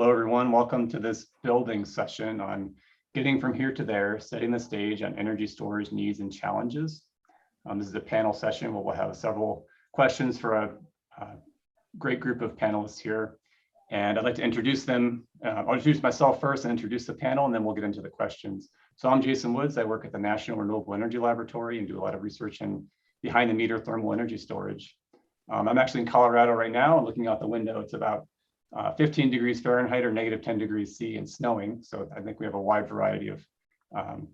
Hello, everyone. Welcome to this building session on getting from here to there, setting the stage on energy storage needs and challenges. This is a panel session where we'll have several questions for a great group of panelists here. And I'd like to introduce them. I'll introduce myself first and introduce the panel, and then we'll get into the questions. So I'm Jason Woods. I work at the National Renewable Energy Laboratory and do a lot of research in behind the meter thermal energy storage. I'm actually in Colorado right now, and looking out the window, it's about 15 degrees Fahrenheit or negative 10 degrees C and snowing. So I think we have a wide variety of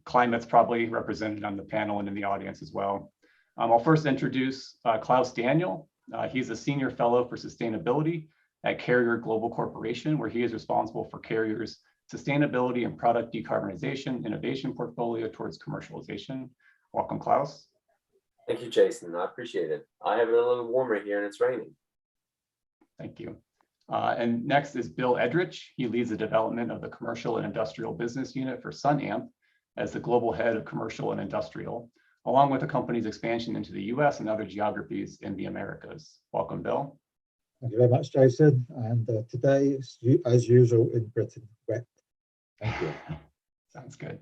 climates probably represented on the panel and in the audience as well. I'll first introduce Claus Daniel. He's a senior fellow for sustainability at Carrier Global Corporation, where he is responsible for Carrier's sustainability and product decarbonization innovation portfolio towards commercialization. Welcome, Claus. Thank you, Jason. I appreciate it. I have it a little warmer here and it's raining. Thank you. And next is Bill Edrich. He leads the development of the commercial and industrial business unit for Sunamp as the global head of commercial and industrial, along with the company's expansion into the US and other geographies in the Americas. Welcome, Bill. Thank you very much, Jason. And today, it's as usual in Britain, wet. Thank you. Sounds good.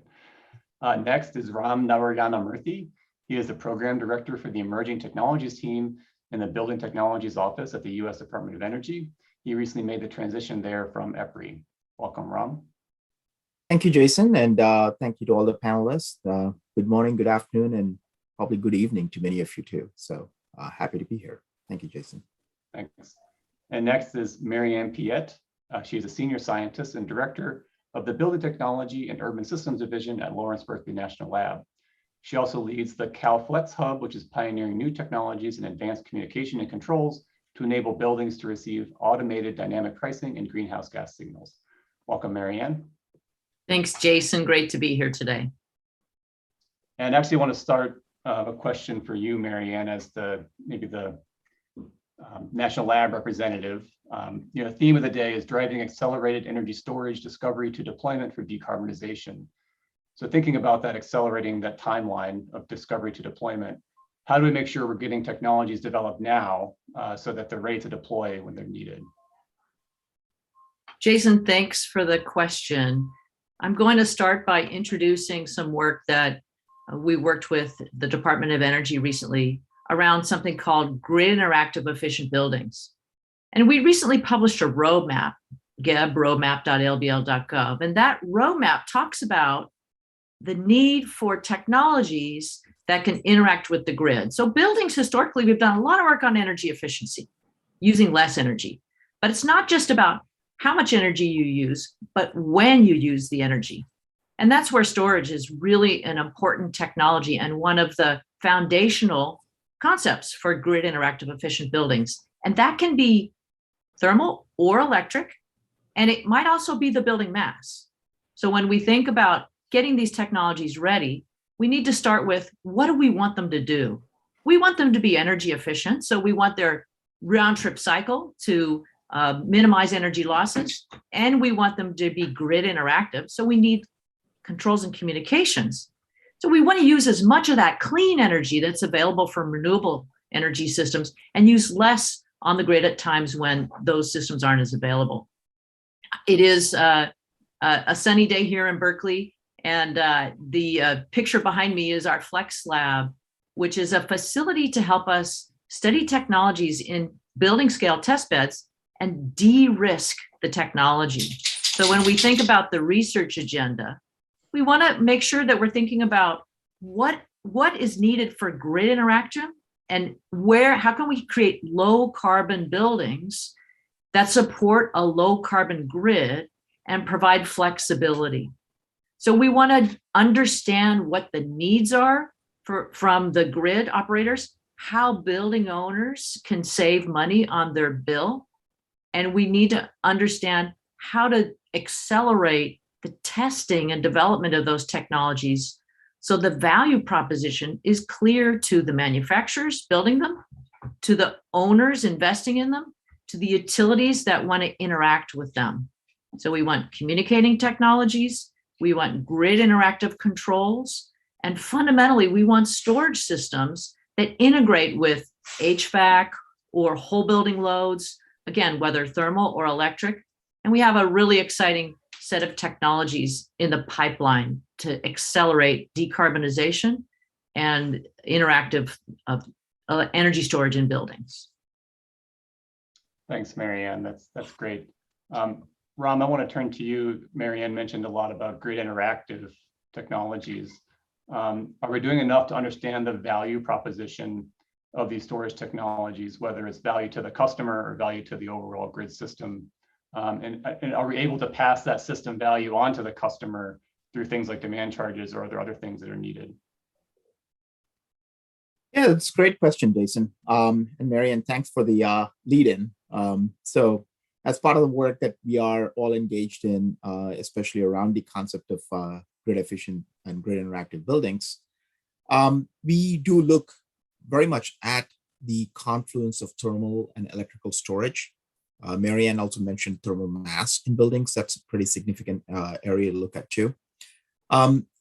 Next is Narayanamurthy. He is the program director for the emerging technologies team in the Building Technologies Office at the US Department of Energy. He recently made the transition there from EPRI. Welcome, Ram. Thank you, Jason, and thank you to all the panelists. Good morning, good afternoon, and probably good evening to many of you too. So happy to be here. Thank you, Jason. Thanks. And next is Piette. She's a senior scientist and director of the Building Technology and Urban Systems Division at Lawrence Berkeley National Lab. She also leads the CalFlex Hub, which is pioneering new technologies in advanced communication and controls to enable buildings to receive automated dynamic pricing and greenhouse gas signals. Welcome, Marianne. Thanks, Jason. Great to be here today. And actually, I want to start a question for you, Marianne, as maybe the National Lab representative. The theme of the day is driving accelerated energy storage discovery to deployment for decarbonization. So thinking about that, accelerating that timeline of discovery to deployment, how do we make sure we're getting technologies developed now so that they're ready to deploy when they're needed? Jason, thanks for the question. I'm going to start by introducing some work that we worked with the Department of Energy recently around something called grid interactive efficient buildings. And we recently published a roadmap, roadmap.lbl.gov, and that roadmap talks about the need for technologies that can interact with the grid. So buildings, historically, we've done a lot of work on energy efficiency, using less energy. But it's not just about how much energy you use, but when you use the energy. And that's where storage is really an important technology and one of the foundational concepts for grid interactive efficient buildings. And that can be thermal or electric, and it might also be the building mass. So when we think about getting these technologies ready, we need to start with, what do we want them to do? We want them to be energy efficient. So we want their round trip cycle to minimize energy losses. And we want them to be grid interactive. So we need controls and communications. So we want to use as much of that clean energy that's available from renewable energy systems and use less on the grid at times when those systems aren't as available. It is a sunny day here in Berkeley. And the picture behind me is our Flex Lab, which is a facility to help us study technologies in building scale test beds and de-risk the technology. So when we think about the research agenda, we want to make sure that we're thinking about what is needed for grid interaction and how can we create low carbon buildings that support a low carbon grid and provide flexibility. So we want to understand what the needs are from the grid operators, how building owners can save money on their bill. And we need to understand how to accelerate the testing and development of those technologies so the value proposition is clear to the manufacturers building them, to the owners investing in them, to the utilities that want to interact with them. So we want communicating technologies, we want grid interactive controls, and fundamentally, we want storage systems that integrate with HVAC or whole building loads, again, whether thermal or electric, And we have a really exciting set of technologies in the pipeline to accelerate decarbonization and interactive energy storage in buildings. Thanks, Marianne. That's great. Ram, I want to turn to you. Marianne mentioned a lot about grid interactive technologies. Are we doing enough to understand the value proposition of these storage technologies, whether it's value to the customer or value to the overall grid system? And are we able to pass that system value on to the customer through things like demand charges, or are there other things that are needed? Yeah, that's a great question, Jason. And Marianne, thanks for the lead-in. So as part of the work that we are all engaged in, especially around the concept of grid efficient and grid interactive buildings, we do look very much at the confluence of thermal and electrical storage. Marianne also mentioned thermal mass in buildings. That's a pretty significant area to look at too.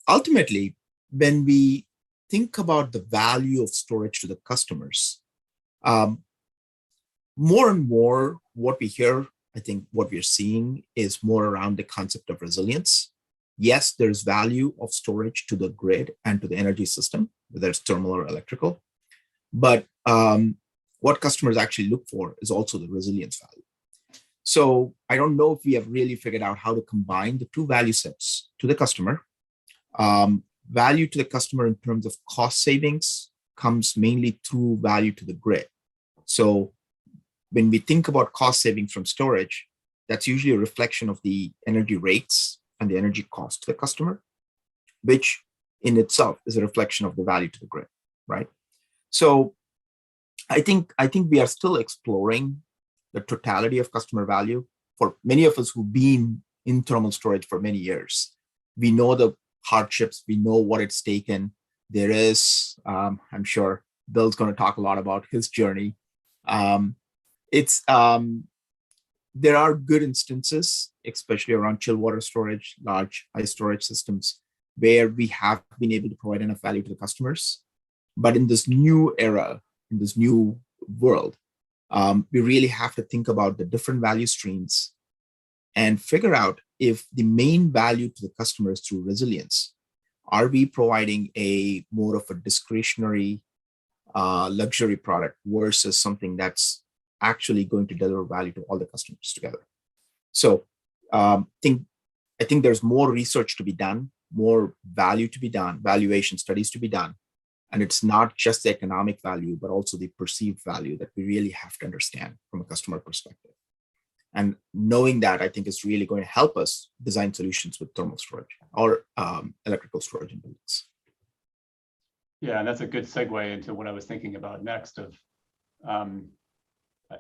Ultimately, when we think about the value of storage to the customers, more and more what we hear, I think what we're seeing is more around the concept of resilience. Yes, there's value of storage to the grid and to the energy system, whether it's thermal or electrical. But what customers actually look for is also the resilience value. So I don't know if we have really figured out how to combine the two value sets to the customer. Value to the customer in terms of cost savings comes mainly through value to the grid. So when we think about cost savings from storage, that's usually a reflection of the energy rates and the energy cost to the customer, which in itself is a reflection of the value to the grid, right? So I think we are still exploring the totality of customer value. For many of us who've been in thermal storage for many years, we know the hardships, we know what it's taken. There is, I'm sure Bill's going to talk a lot about his journey. There are good instances, especially around chill water storage, large ice storage systems, where we have been able to provide enough value to the customers. But in this new era, in this new world, we really have to think about the different value streams and figure out if the main value to the customer is through resilience. Are we providing a more of a discretionary luxury product versus something that's actually going to deliver value to all the customers together? So I think there's more research to be done, more value to be done, valuation studies to be done. And it's not just the economic value, but also the perceived value that we really have to understand from a customer perspective. And knowing that, I think, is really going to help us design solutions with thermal storage or electrical storage in buildings. Yeah, and that's a good segue into what I was thinking about next.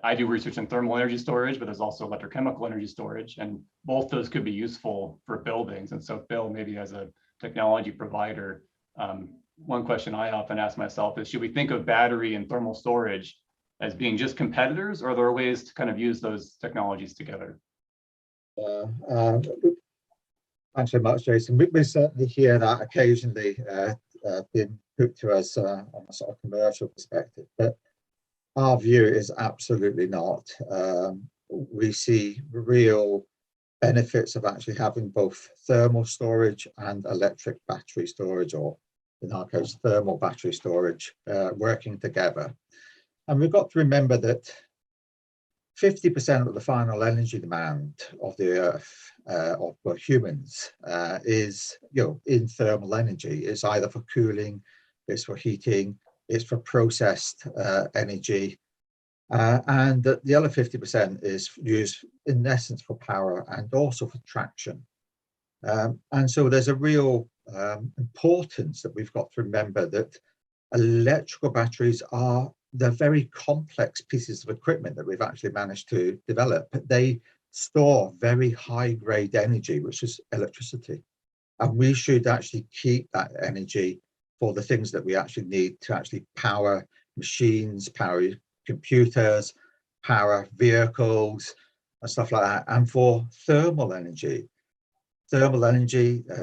I do research in thermal energy storage, but there's also electrochemical energy storage, and both those could be useful for buildings. And so, Bill, maybe as a technology provider, one question I often ask myself is, should we think of battery and thermal storage as being just competitors, or are there ways to kind of use those technologies together? Thanks very much, Jason. We certainly hear that occasionally being put to us on a sort of commercial perspective, but our view is absolutely not. We see real benefits of actually having both thermal storage and electric battery storage, or in our case, thermal battery storage, working together. And we've got to remember that 50% of the final energy demand of the Earth, or for humans, is in thermal energy. It's either for cooling, it's for heating, it's for processed energy, and the other 50% is used in essence for power and also for traction. And so there's a real importance that we've got to remember that electrical batteries they're very complex pieces of equipment that we've actually managed to develop. They store very high grade energy, which is electricity. And we should actually keep that energy for the things that we actually need to actually power machines, power computers, power vehicles, and stuff like that. And for thermal energy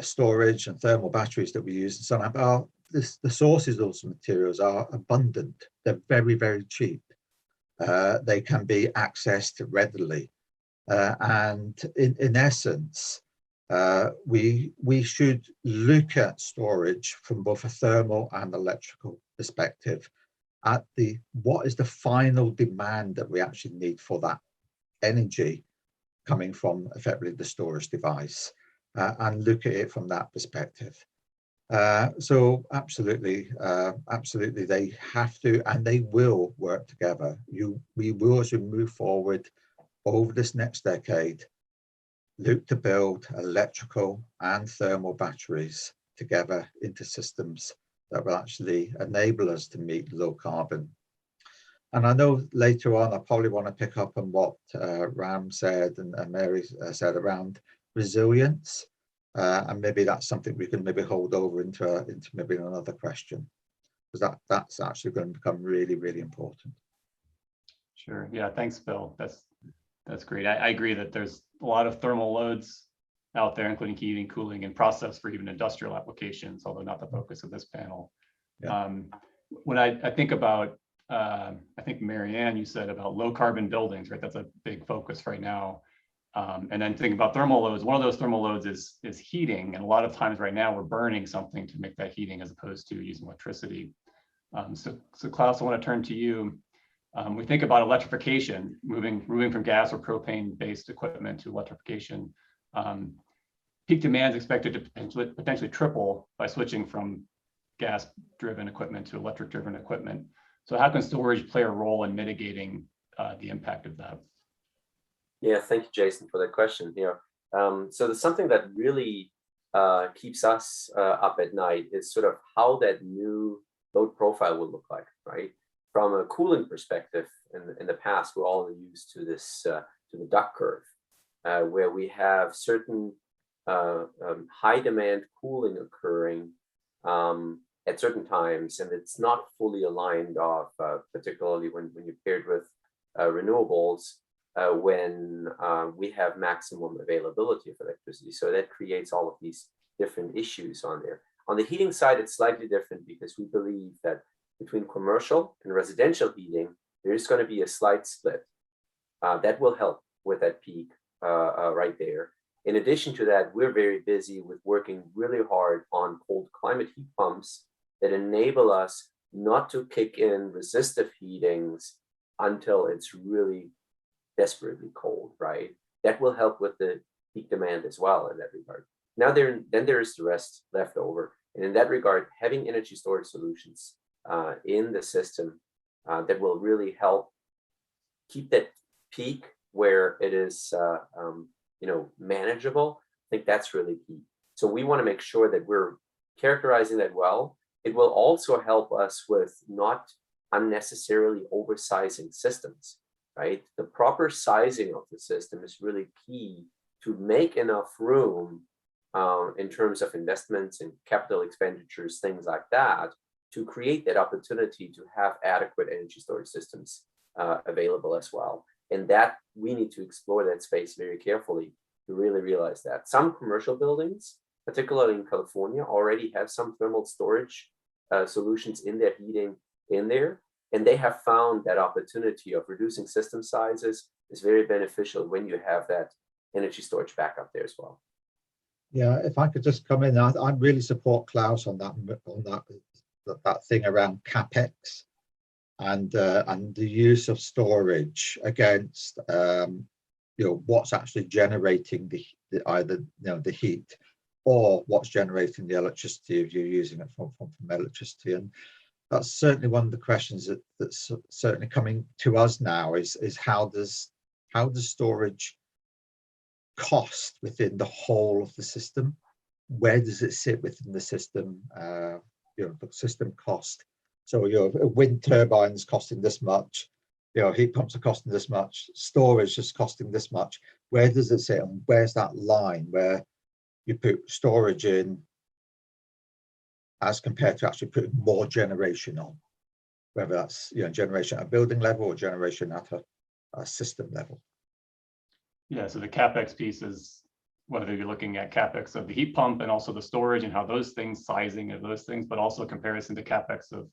storage and thermal batteries that we use in Sunamp, the sources of those materials are abundant. They're very, very cheap. They can be accessed readily. And in essence, we should look at storage from both a thermal and electrical perspective at what is the final demand that we actually need for that energy coming from effectively the storage device, and look at it from that perspective. So absolutely, they have to, and they will work together. We will, as we move forward over this next decade, look to build electrical and thermal batteries together into systems that will actually enable us to meet low carbon. And I know later on, I probably want to pick up on what Ram said and Mary said around resilience. And maybe that's something we can maybe hold over into maybe another question, because that's actually going to become really, really important. Sure. Yeah. Thanks, Bill. That's great. I agree that there's a lot of thermal loads out there, including heating, cooling, and process for even industrial applications, although not the focus of this panel. Yeah. When I think about, I think Marianne, you said about low carbon buildings, right? That's a big focus right now. And then thinking about thermal loads, one of those thermal loads is heating. And a lot of times right now we're burning something to make that heating as opposed to using electricity. So Claus, I want to turn to you. We think about electrification, moving from gas or propane based equipment to electrification. Peak demand is expected to potentially triple by switching from gas driven equipment to electric driven equipment. So how can storage play a role in mitigating the impact of that? Yeah, thank you, Jason, for that question here. So there's something that really keeps us up at night is sort of how that new load profile will look like, right? From a cooling perspective, in the past, we're all used to this, to the duck curve, where we have certain high demand cooling occurring at certain times, and it's not fully aligned off, particularly when you paired with renewables, when we have maximum availability of electricity. So that creates all of these different issues on there. On the heating side, it's slightly different because we believe that between commercial and residential heating, there is going to be a slight split. That will help with that peak right there. In addition to that, we're very busy with working really hard on cold climate heat pumps that enable us not to kick in resistive heatings until it's really desperately cold, right? That will help with the peak demand as well in that regard. Now then there is the rest left over. And in that regard, having energy storage solutions in the system that will really help keep that peak where it is manageable, I think that's really key. So we want to make sure that we're characterizing that well. It will also help us with not unnecessarily oversizing systems, right? The proper sizing of the system is really key to make enough room in terms of investments and capital expenditures, things like that, to create that opportunity to have adequate energy storage systems available as well. And that we need to explore that space very carefully to really realize that. Some commercial buildings, particularly in California, already have some thermal storage solutions in their heating in there. And they have found that opportunity of reducing system sizes is very beneficial when you have that energy storage backup there as well. Yeah, if I could just come in, I really support Claus on that thing around CapEx and the use of storage against what's actually generating the heat, or what's generating the electricity if you're using it from electricity. And that's certainly one of the questions that's certainly coming to us now is how does storage cost within the whole of the system? Where does it sit within the system? The system cost. So wind turbines costing this much, heat pumps are costing this much, storage is costing this much. Where does it sit, and where's that line where you put storage in as compared to actually putting more generation on, whether that's generation at a building level or generation at a system level? Yeah, so the CapEx piece is whether you're looking at CapEx of the heat pump and also the storage and how those things, sizing of those things, but also comparison to CapEx of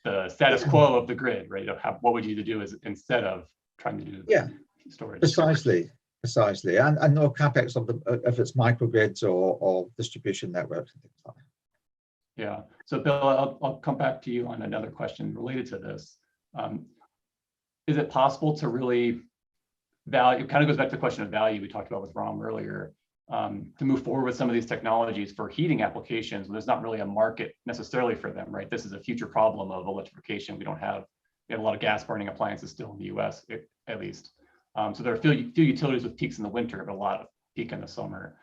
the status quo of the grid, right? What would you do instead of trying to do storage? Precisely. Precisely, and no capex of the if it's microgrids or distribution networks and things like that. Yeah. So Bill, I'll come back to you on another question related to this. Is it possible to really value? It kind of goes back to the question of value we talked about with Ram earlier. To move forward with some of these technologies for heating applications, there's not really a market necessarily for them, right? This is a future problem of electrification. We have a lot of gas burning appliances still in the US, at least. So there are few utilities with peaks in the winter, but a lot of peak in the summer.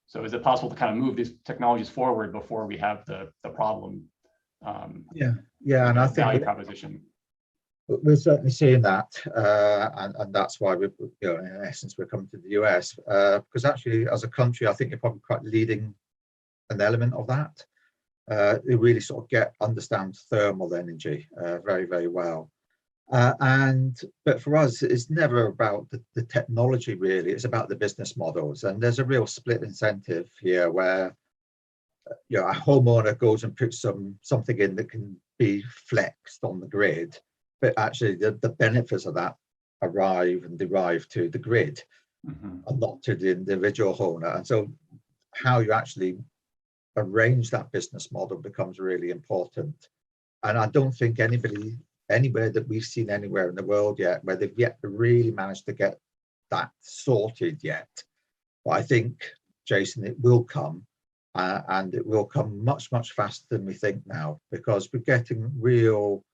So is it possible to kind of move these technologies forward before we have the problem? Yeah, and I think value proposition. We're certainly seeing that, and that's why we're, in essence, we're coming to the US, because actually, as a country, I think you're probably quite leading an element of that. They really sort of understand thermal energy very, very well. But for us, it's never about the technology, really. It's about the business models, and there's a real split incentive here where a homeowner goes and puts something in that can be flexed on the grid. But actually, the benefits of that arrive and derive to the grid, and not to the individual owner. And so, how you actually arrange that business model becomes really important. And I don't think anywhere that we've seen anywhere in the world yet where they've yet really managed to get that sorted yet. But I think, Jason, it will come, and it will come much, much faster than we think now, because we're getting real.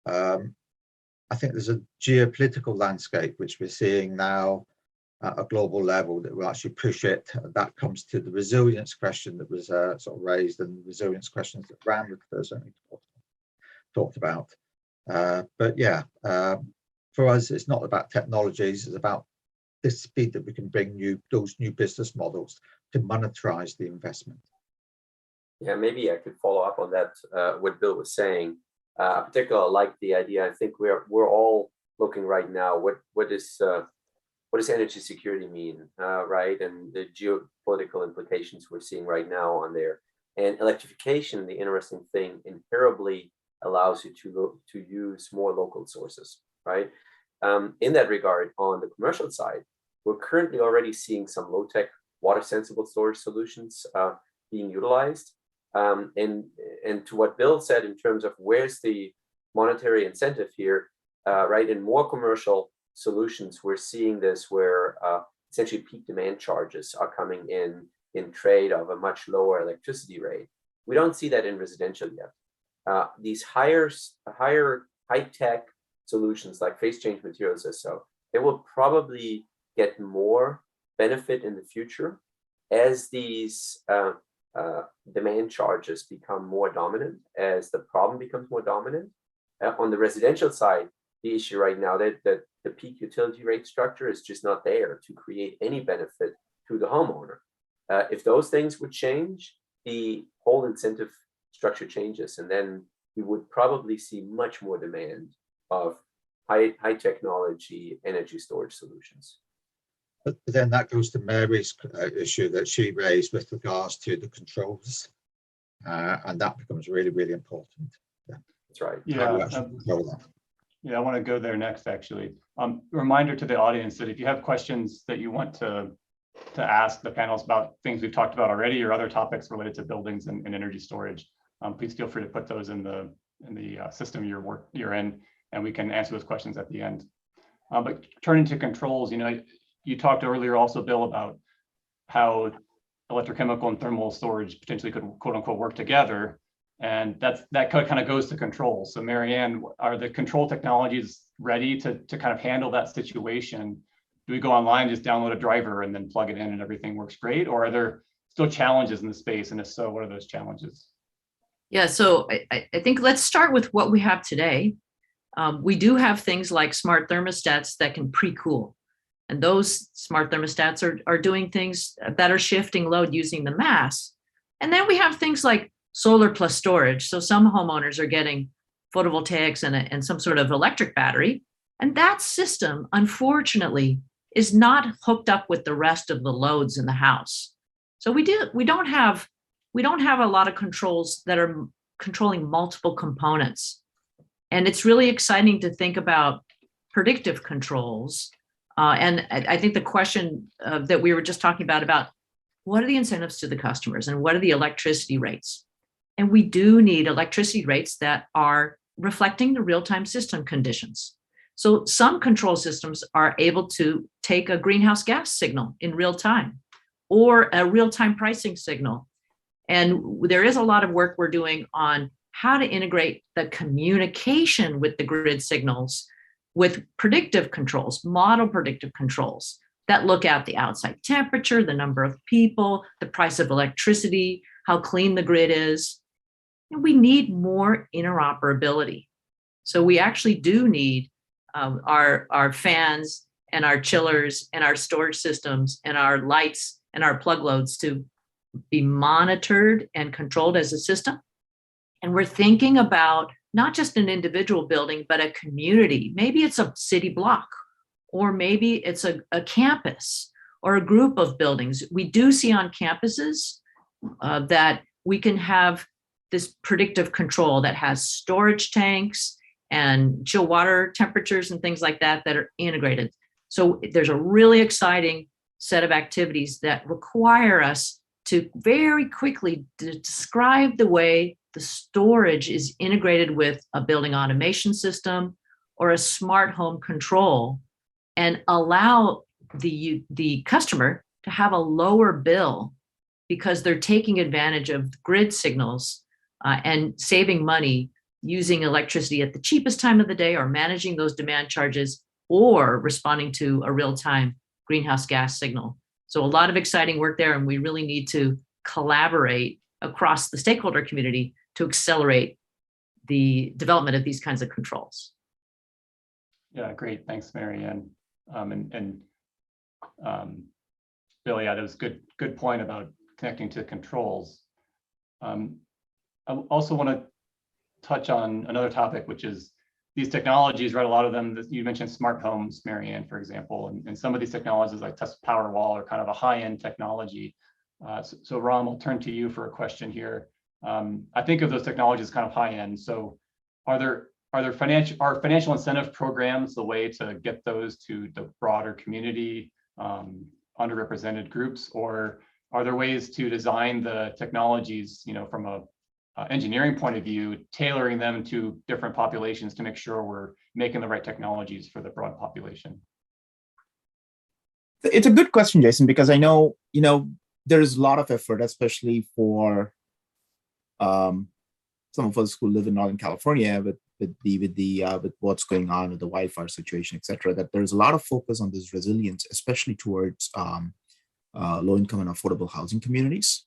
I think there's a geopolitical landscape which we're seeing now at a global level that will actually push it. That comes to the resilience question that was sort of raised, and the resilience questions that Ram certainly talked about. But yeah, for us, it's not about technologies, it's about the speed that we can bring those new business models to monetize the investment. Yeah, maybe I could follow up on that, what Bill was saying. Particularly, I like the idea. I think we're all looking right now. What does energy security mean, right? And the geopolitical implications we're seeing right now on there. And electrification, the interesting thing, inherently allows you to use more local sources, right? In that regard, on the commercial side, we're currently already seeing some low-tech water-sensible storage solutions being utilized. And to what Bill said in terms of where's the monetary incentive here, right? In more commercial solutions, we're seeing this where essentially peak demand charges are coming in trade of a much lower electricity rate. We don't see that in residential yet. These higher high-tech solutions like phase change materials or so, they will probably get more benefit in the future as these demand charges become more dominant, as the problem becomes more dominant. On the residential side, the issue right now that the peak utility rate structure is just not there to create any benefit to the homeowner. If those things would change, the whole incentive structure changes, and then we would probably see much more demand of high technology energy storage solutions. But then that goes to Mary's issue that she raised with regards to the controls, and that becomes really, really important. Yeah. That's right. Yeah, I want to go there next, actually. Reminder to the audience that if you have questions that you want to ask the panelists about things we've talked about already or other topics related to buildings and energy storage, please feel free to put those in the system you're in, and we can answer those questions at the end. But turning to controls, you talked earlier also, Bill, about how electrochemical and thermal storage potentially could, quote unquote, work together. And that kind of goes to control. So Marianne, are the control technologies ready to kind of handle that situation? Do we go online, just download a driver and then plug it in and everything works great? Or are there still challenges in the space? And if so, what are those challenges? Yeah, so I think let's start with what we have today. We do have things like smart thermostats that can pre-cool. And those smart thermostats are doing things that are shifting load using the mass. And then we have things like solar plus storage. So some homeowners are getting photovoltaics and some sort of electric battery. And that system, unfortunately, is not hooked up with the rest of the loads in the house. So we don't have a lot of controls that are controlling multiple components. And it's really exciting to think about predictive controls And I think the question that we were just talking about what are the incentives to the customers and what are the electricity rates? And we do need electricity rates that are reflecting the real-time system conditions. So some control systems are able to take a greenhouse gas signal in real time or a real-time pricing signal. And there is a lot of work we're doing on how to integrate the communication with the grid signals with predictive controls, model predictive controls that look at the outside temperature, the number of people, the price of electricity, how clean the grid is. And we need more interoperability. So we actually do need our fans and our chillers and our storage systems and our lights and our plug loads to be monitored and controlled as a system. And we're thinking about not just an individual building, but a community. Maybe it's a city block, or maybe it's a campus or a group of buildings. We do see on campuses that we can have this predictive control that has storage tanks and chill water temperatures and things like that that are integrated. So there's a really exciting set of activities that require us to very quickly describe the way the storage is integrated with a building automation system or a smart home control, and allow the customer to have a lower bill because they're taking advantage of grid signals and saving money using electricity at the cheapest time of the day, or managing those demand charges, or responding to a real-time greenhouse gas signal. So a lot of exciting work there, and we really need to collaborate across the stakeholder community to accelerate the development of these kinds of controls. Yeah, great. Thanks, Marianne. Bill, yeah, that was good point about connecting to controls. I also want to touch on another topic, which is these technologies, right? A lot of them, you mentioned smart homes, Marianne, for example, and some of these technologies like Tesla Powerwall are kind of a high-end technology. So Ram, I'll turn to you for a question here. I think of those technologies kind of high-end. So are financial incentive programs the way to get those to the broader community, underrepresented groups, or are there ways to design the technologies, from a engineering point of view, tailoring them to different populations to make sure we're making the right technologies for the broad population? It's a good question, Jason, because I know, there's a lot of effort, especially for some of us who live in Northern California with what's going on with the wildfire situation, et cetera, that there's a lot of focus on this resilience, especially towards low-income and affordable housing communities.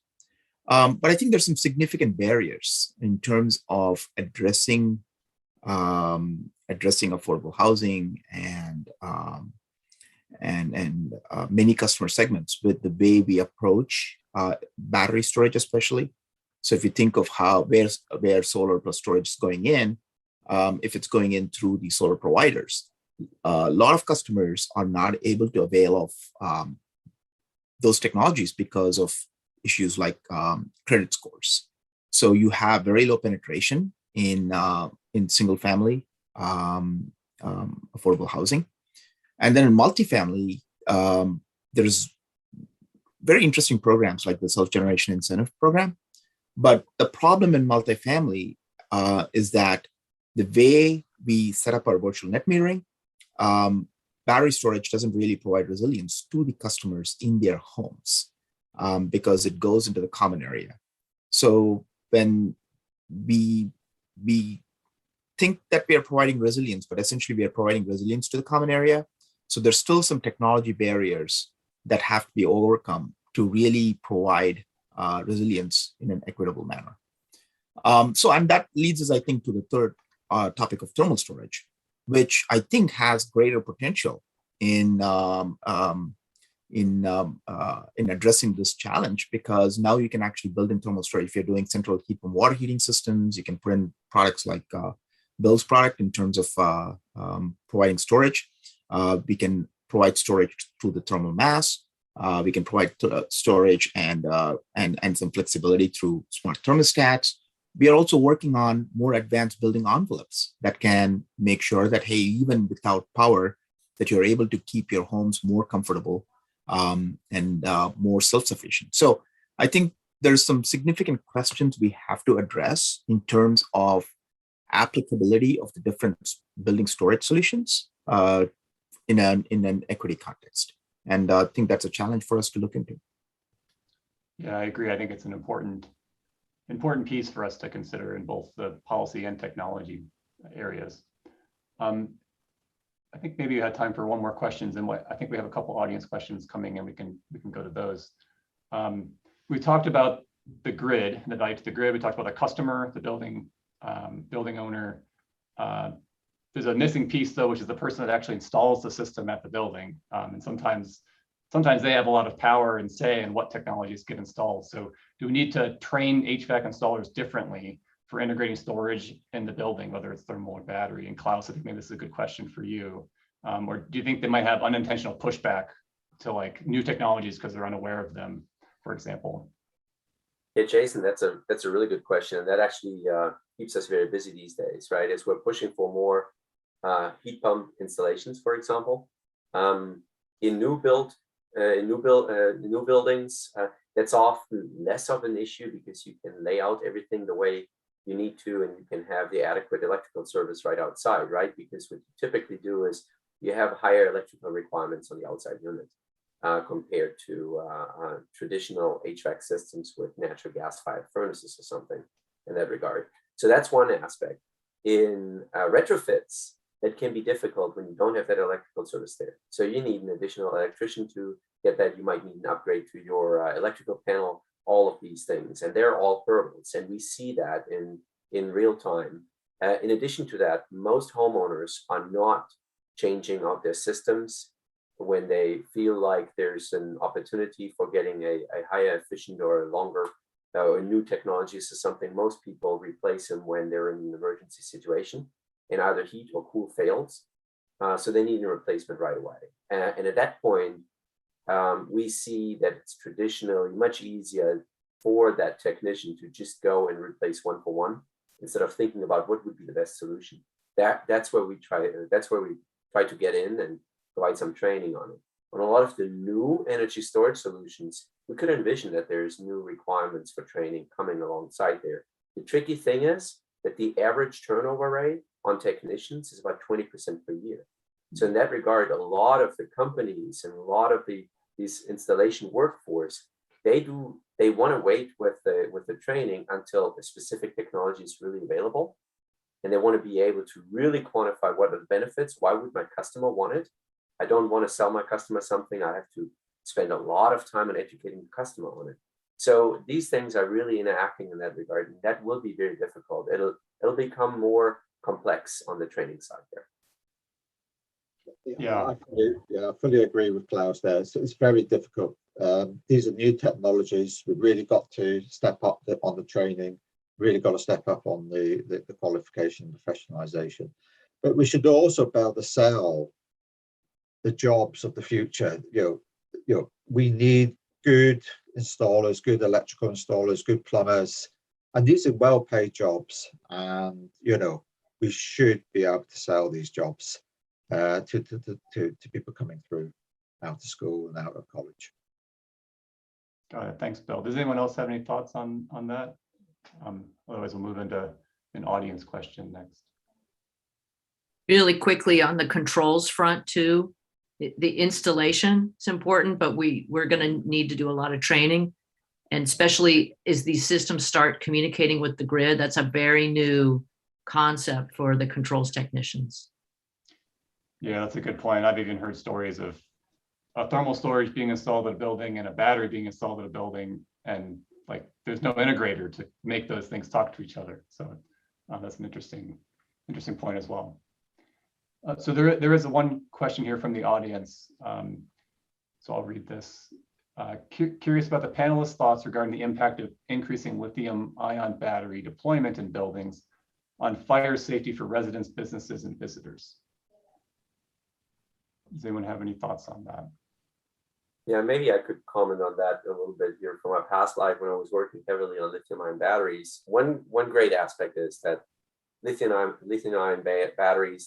But I think there's some significant barriers in terms of addressing affordable housing and many customer segments with the way we approach battery storage, especially. So if you think of where solar plus storage is going in, if it's going in through the solar providers, a lot of customers are not able to avail of those technologies because of issues like credit scores. So you have very low penetration in single family affordable housing. And then in multifamily, there's very interesting programs like the self-generation incentive program. But the problem in multifamily is that the way we set up our virtual net metering, battery storage doesn't really provide resilience to the customers in their homes. Because it goes into the common area. So when we think that we are providing resilience, but essentially we are providing resilience to the common area. So there's still some technology barriers that have to be overcome to really provide resilience in an equitable manner. And that leads us, I think, to the third topic of thermal storage, which I think has greater potential in addressing this challenge, because now you can actually build in thermal storage. If you're doing central heat and water heating systems, you can put in products like Bill's product in terms of providing storage. We can provide storage through the thermal mass. We can provide storage and some flexibility through smart thermostats. We are also working on more advanced building envelopes that can make sure that, hey, even without power, that you're able to keep your homes more comfortable and more self-sufficient. So I think there's some significant questions we have to address in terms of applicability of the different building storage solutions in an equity context. And I think that's a challenge for us to look into. Yeah, I agree. I think it's an important piece for us to consider in both the policy and technology areas. I think maybe you had time for one more questions, and I think we have a couple audience questions coming in. We can go to those. We talked about the grid, the value to the grid. We talked about the customer, the building owner. There's a missing piece though, which is the person that actually installs the system at the building. And sometimes they have a lot of power and say in what technologies get installed. So do we need to train HVAC installers differently for integrating storage in the building, whether it's thermal or battery? And Claus, I think maybe this is a good question for you. Or do you think they might have unintentional pushback to like new technologies because they're unaware of them, for example? Yeah, Jason, that's a really good question. And that actually keeps us very busy these days, right? As we're pushing for more heat pump installations, for example, in new buildings, that's often less of an issue because you can lay out everything the way you need to, and you can have the adequate electrical service right outside, right? Because what you typically do is you have higher electrical requirements on the outside unit compared to traditional HVAC systems with natural gas-fired furnaces or something in that regard. So that's one aspect. In retrofits, that can be difficult when you don't have that electrical service there. So you need an additional electrician to get that. You might need an upgrade to your electrical panel, all of these things, and they're all hurdles. And we see that in real time. In addition to that, most homeowners are not changing out their systems when they feel like there's an opportunity for getting a higher efficient or a longer or new technologies or something. Most people replace them when they're in an emergency situation and either heat or cool fails. So they need a replacement right away. And at that point, we see that it's traditionally much easier for that technician to just go and replace one for one instead of thinking about what would be the best solution. That's where we try to get in and provide some training on it. On a lot of the new energy storage solutions, we could envision that there's new requirements for training coming alongside there. The tricky thing is that the average turnover rate on technicians is about 20% per year. So in that regard, a lot of the companies and a lot of these installation workforce, they want to wait with the training until a specific technology is really available. And they want to be able to really quantify what are the benefits. Why would my customer want it? I don't want to sell my customer something. I have to spend a lot of time on educating the customer on it. So these things are really interacting in that regard, and that will be very difficult. It'll become more complex on the training side there. Yeah. I fully agree with Claus there. So it's very difficult. These are new technologies. We've really got to step up on the training, really got to step up on the qualification, professionalization. But we should also be able to sell the jobs of the future. We need good installers, good electrical installers, good plumbers, and these are well-paid jobs. And we should be able to sell these jobs to people coming through out of school and out of college. Got it. Thanks, Bill. Does anyone else have any thoughts on that? Otherwise, we'll move into an audience question next. Really quickly on the controls front too, the installation is important, but we're going to need to do a lot of training, and especially as these systems start communicating with the grid, that's a very new concept for the controls technicians. Yeah, that's a good point. I've even heard stories of a thermal storage being installed at a building and a battery being installed at a building, and like there's no integrator to make those things talk to each other. So that's an interesting point as well. So there is one question here from the audience. So I'll read this. Curious about the panelists' thoughts regarding the impact of increasing lithium-ion battery deployment in buildings on fire safety for residents, businesses, and visitors. Does anyone have any thoughts on that? Yeah, maybe I could comment on that a little bit here from my past life when I was working heavily on lithium-ion batteries. One great aspect is that lithium-ion batteries,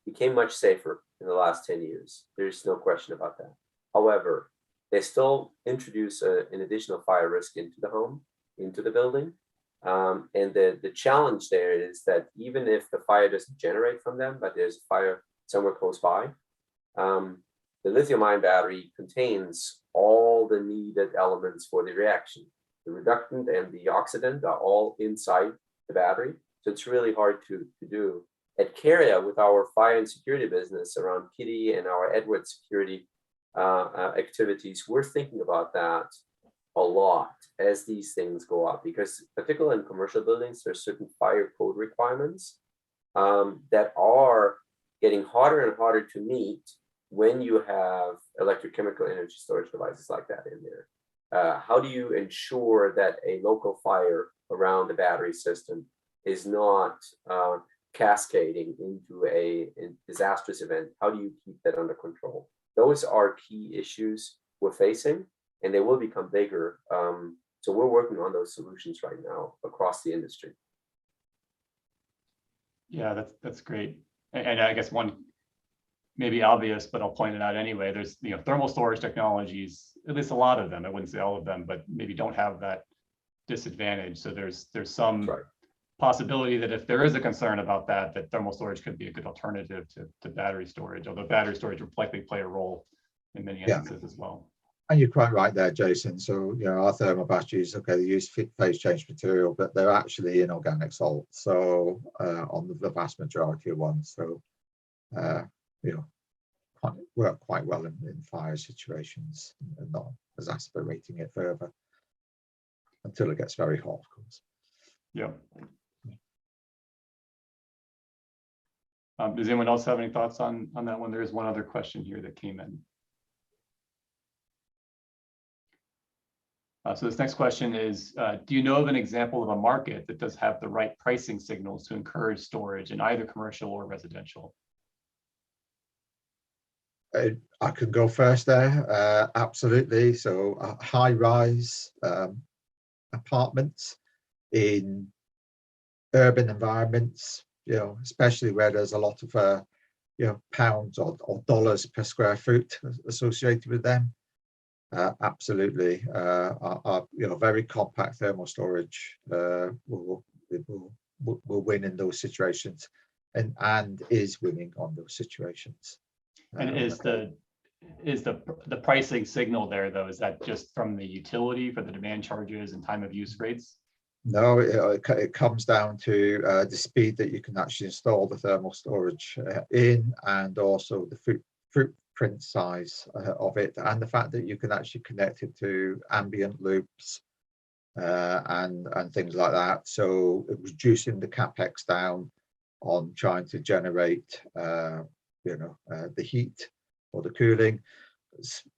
became much safer in the last 10 years. There's no question about that. However, they still introduce an additional fire risk into the home, into the building. And the challenge there is that even if the fire doesn't generate from them, but there's a fire somewhere close by, the lithium-ion battery contains all the needed elements for the reaction. The reductant and the oxidant are all inside the battery. So it's really hard to do. At Carrier, with our fire and security business around Piette and our Edrich security activities, we're thinking about that a lot as these things go up, because particularly in commercial buildings, there's certain fire code requirements that are getting harder and harder to meet when you have electrochemical energy storage devices like that in there. How do you ensure that a local fire around the battery system is not cascading into a disastrous event? How do you keep that under control? Those are key issues we're facing, and they will become bigger. So we're working on those solutions right now across the industry. Yeah, that's great. And I guess one maybe obvious, but I'll point it out anyway. There's thermal storage technologies, at least a lot of them. I wouldn't say all of them, but maybe don't have that disadvantage. So there's some possibility that if there is a concern about that thermal storage could be a good alternative to battery storage, although battery storage would likely play a role in many instances as well. And you're quite right there, Jason. So, our thermal batteries, okay, they use phase change material, but they're actually inorganic salt. So, on the vast majority of ones. So, work quite well in fire situations and not exasperating it further until it gets very hot, of course. Yeah. Does anyone else have any thoughts on that one? There is one other question here that came in. So this next question is, do you know of an example of a market that does have the right pricing signals to encourage storage in either commercial or residential? I could go first there, absolutely. So high-rise apartments in urban environments, especially where there's a lot of pounds or dollars per square foot associated with them. Absolutely, our very compact thermal storage will win in those situations, and is winning on those situations. And is the pricing signal there though? Is that just from the utility for the demand charges and time of use rates? No, it comes down to the speed that you can actually install the thermal storage in, and also the footprint size of it, and the fact that you can actually connect it to ambient loops and things like that. So reducing the capex down on trying to generate the heat or the cooling,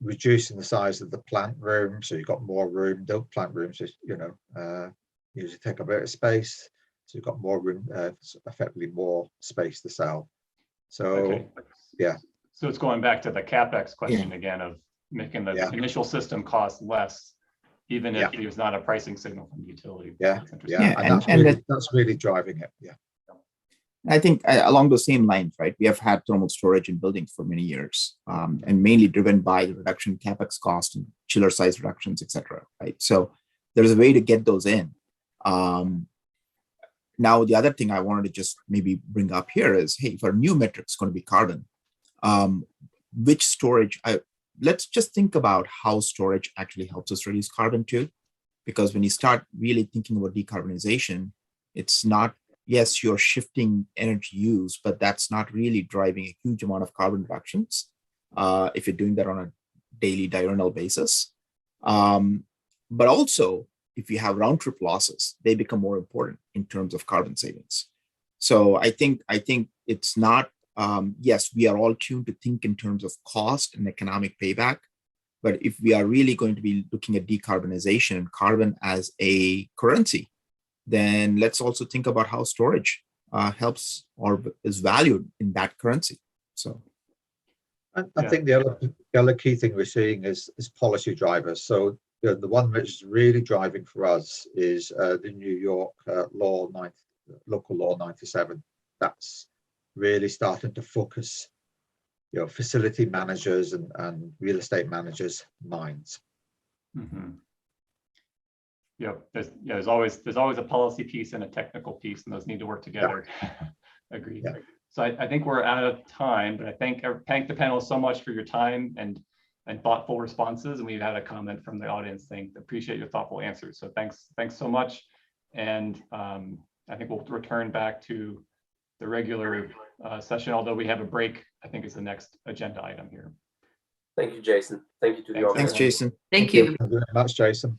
reducing the size of the plant room, so you've got more room. The plant rooms just usually take a bit of space, so you've got more room, effectively more space to sell. So okay. Yeah, so it's going back to the capex question again of making the initial system cost less, even if there's not a pricing signal from the utility. And that's really driving it. I think along those same lines, right, we have had thermal storage in buildings for many years, and mainly driven by the reduction in capex cost and chiller size reductions, et cetera, right? So there's a way to get those in. Now, the other thing I wanted to just maybe bring up here is, hey, if our new metric is going to be carbon, which storage, let's just think about how storage actually helps us reduce carbon too, because when you start really thinking about decarbonization, it's not, yes, you're shifting energy use, but that's not really driving a huge amount of carbon reductions if you're doing that on a daily diurnal basis. But also, if you have round trip losses, they become more important in terms of carbon savings. So I think it's not, yes, we are all tuned to think in terms of cost and economic payback, but if we are really going to be looking at decarbonization and carbon as a currency, then let's also think about how storage helps or is valued in that currency. So I think the other key thing we're seeing is policy drivers. So the one which is really driving for us is the New York local law 97. That's really starting to focus, facility managers and real estate managers' minds. Mhm. Yep, there's always a policy piece and a technical piece, and those need to work together. Agreed. Yeah. So I think we're out of time, but I thank the panelists so much for your time and thoughtful responses. And we've had a comment from the audience saying, appreciate your thoughtful answers. So thanks so much. And I think we'll return back to the regular session, although we have a break, I think is the next agenda item here. Thank you, Jason. Thank you to the Thanks, audience. Thanks, Jason. Thank you. Thank you very much, Jason.